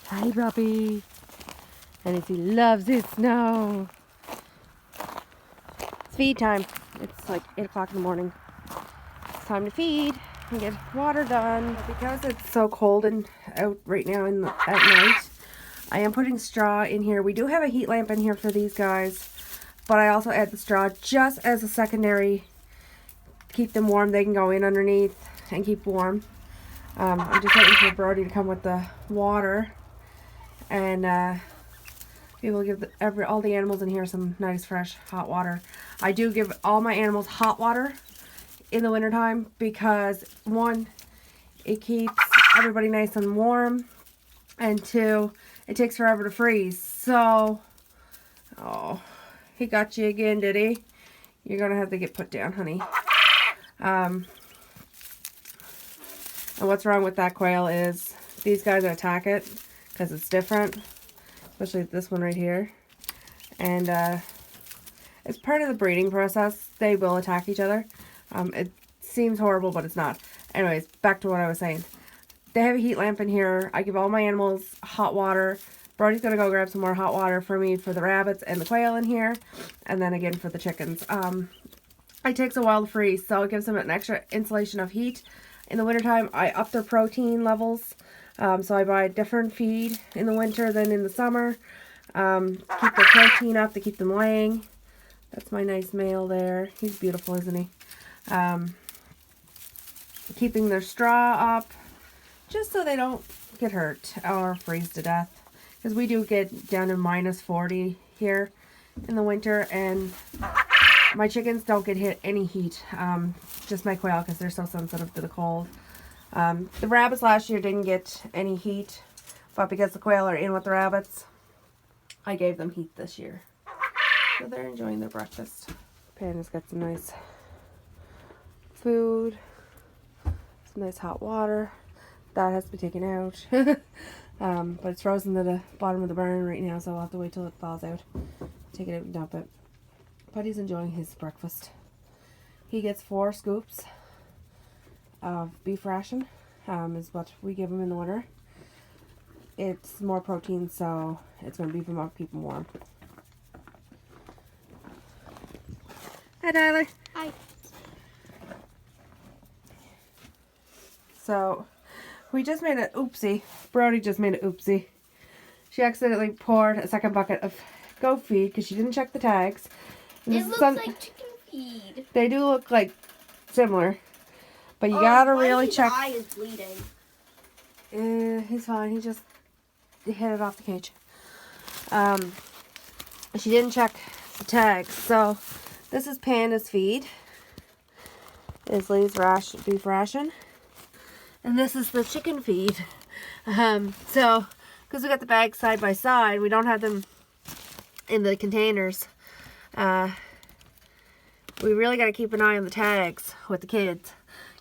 Hi, Bobby. And he loves his snow. It's feed time. It's like 8 o'clock in the morning. It's time to feed and get water done. But because it's so cold and out right now at night, I am putting straw in here. We do have a heat lamp in here for these guys, but I also add the straw just as a secondary. Keep them warm. They can go in underneath and keep warm. I'm just waiting for Brody to come with the water and be able to give all the animals in here some nice fresh hot water. I do give all my animals hot water in the wintertime because, one, it keeps everybody nice and warm, and two, it takes forever to freeze. So, oh, he got you again, did he? You're gonna have to get put down, honey. And what's wrong with that quail is these guys attack it because it's different, especially this one right here. And it's part of the breeding process. They will attack each other. It seems horrible, but it's not. Anyways, back to what I was saying. They have a heat lamp in here. I give all my animals hot water. Brody's going to go grab some more hot water for me for the rabbits and the quail in here. And then again for the chickens. It takes a while to freeze, so it gives them an extra insulation of heat. In the wintertime, I up their protein levels. So I buy different feed in the winter than in the summer. Keep their protein up to keep them laying. That's my nice male there. He's beautiful, isn't he? Keeping their straw up just so they don't get hurt or freeze to death. Because we do get down to minus 40 here in the winter, and my chickens don't get hit any heat. Just my quail, because they're so sensitive to the cold. The rabbits last year didn't get any heat, but because the quail are in with the rabbits, I gave them heat this year. So they're enjoying their breakfast. Panda's got some nice food, some nice hot water. That has to be taken out. But it's frozen to the bottom of the barn right now, so I'll have to wait till it thaws out. Take it out and dump it. But he's enjoying his breakfast. He gets 4 scoops of beef ration, is what we give him in the winter. It's more protein, so it's going to beef him up, keep him warm. Hi, Tyler. Hi. So, we just made an oopsie. Brody just made an oopsie. She accidentally poured a second bucket of goat feed because she didn't check the tags. It looks like chicken feed. They do look like similar, but you gotta really check. His eye is bleeding. He's fine. He just hit it off the cage. She didn't check the tags, so this is Panda's feed. Leslie's beef ration, and this is the chicken feed. So because we got the bags side by side, we don't have them in the containers. We really got to keep an eye on the tags with the kids,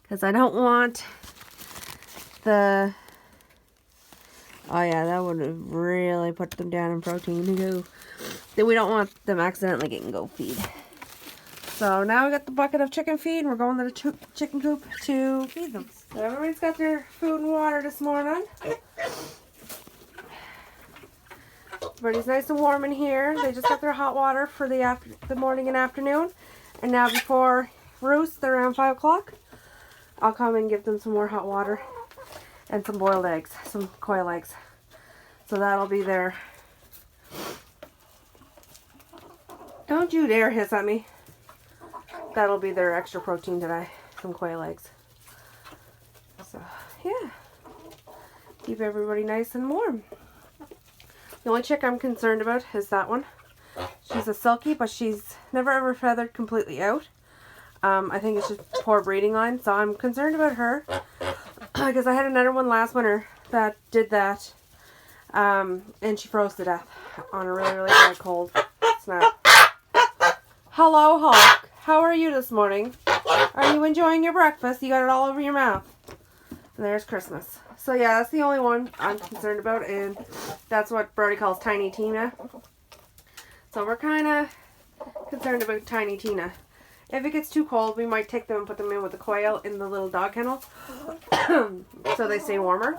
because I don't want the, oh yeah, that would have really put them down in protein too. Then we don't want them accidentally getting goat feed. So now we got the bucket of chicken feed, and we're going to the chicken coop to feed them. So everybody's got their food and water this morning. Everybody's nice and warm in here. They just got their hot water for the morning and afternoon. And now before roost, they're around 5 o'clock. I'll come and give them some more hot water and some boiled eggs, some quail eggs. So that'll be their... Don't you dare hiss at me. That'll be their extra protein today, some quail eggs. So, yeah. Keep everybody nice and warm. The only chick I'm concerned about is that one. She's a silky, but she's never ever feathered completely out. I think it's just poor breeding line, so I'm concerned about her. Because I had another one last winter that did that. And she froze to death on a really, really bad cold snap. Hello, Hulk. How are you this morning? Are you enjoying your breakfast? You got it all over your mouth. And there's Christmas. So yeah, that's the only one I'm concerned about, and that's what Brody calls Tiny Tina. So we're kind of concerned about Tiny Tina. If it gets too cold, we might take them and put them in with the quail in the little dog kennel so they stay warmer.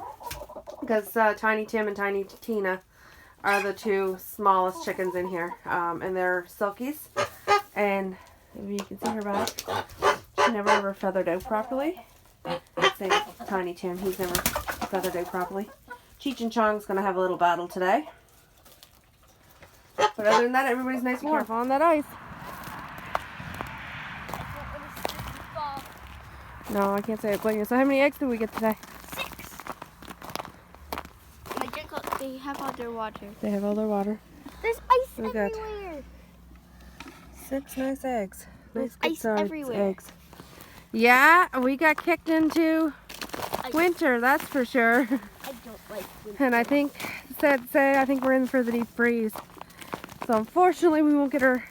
because Tiny Tim and Tiny Tina are the two smallest chickens in here, and they're silkies, and if you can see her back, she never ever feathered out properly. Same with Tiny Tim, he's never feathered out properly. Cheech and Chong's gonna have a little battle today, but other than that, everybody's nice and warm. Careful on that ice. No, I can't say I blame you. So how many eggs did we get today? 6. They have all their water. They have all their water. There's ice We got everywhere. 6 nice eggs. Nice There's ice everywhere. eggs. Yeah, we got kicked into Ice. winter, that's for sure. I don't like winter. And I think, I think we're in for the deep freeze. So unfortunately, we won't get our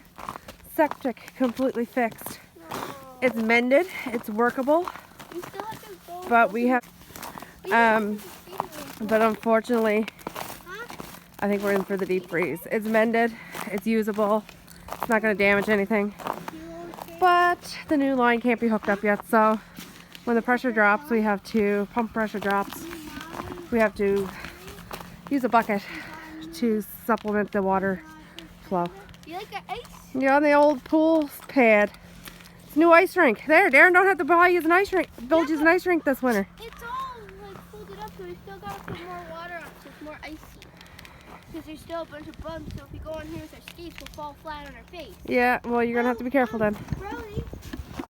septic completely fixed. No. It's mended, it's workable, You still have to go. but we have, but unfortunately, I think we're in for the deep freeze. It's mended, it's usable, it's not going to damage anything, but the new line can't be hooked up yet, so when the pressure drops, we have to, pump pressure drops, we have to use a bucket to supplement the water flow. You like the ice? You're on the old pool pad. It's a new ice rink. There, Darren don't have to buy you an ice rink, build you an ice rink this winter. It's all like folded up, so we still gotta put more water on, so it's more icy. Because there's still a bunch of bumps, so if we go on here with our skates, we'll fall flat on our face. Yeah, well, you're gonna have to be careful then. Brody,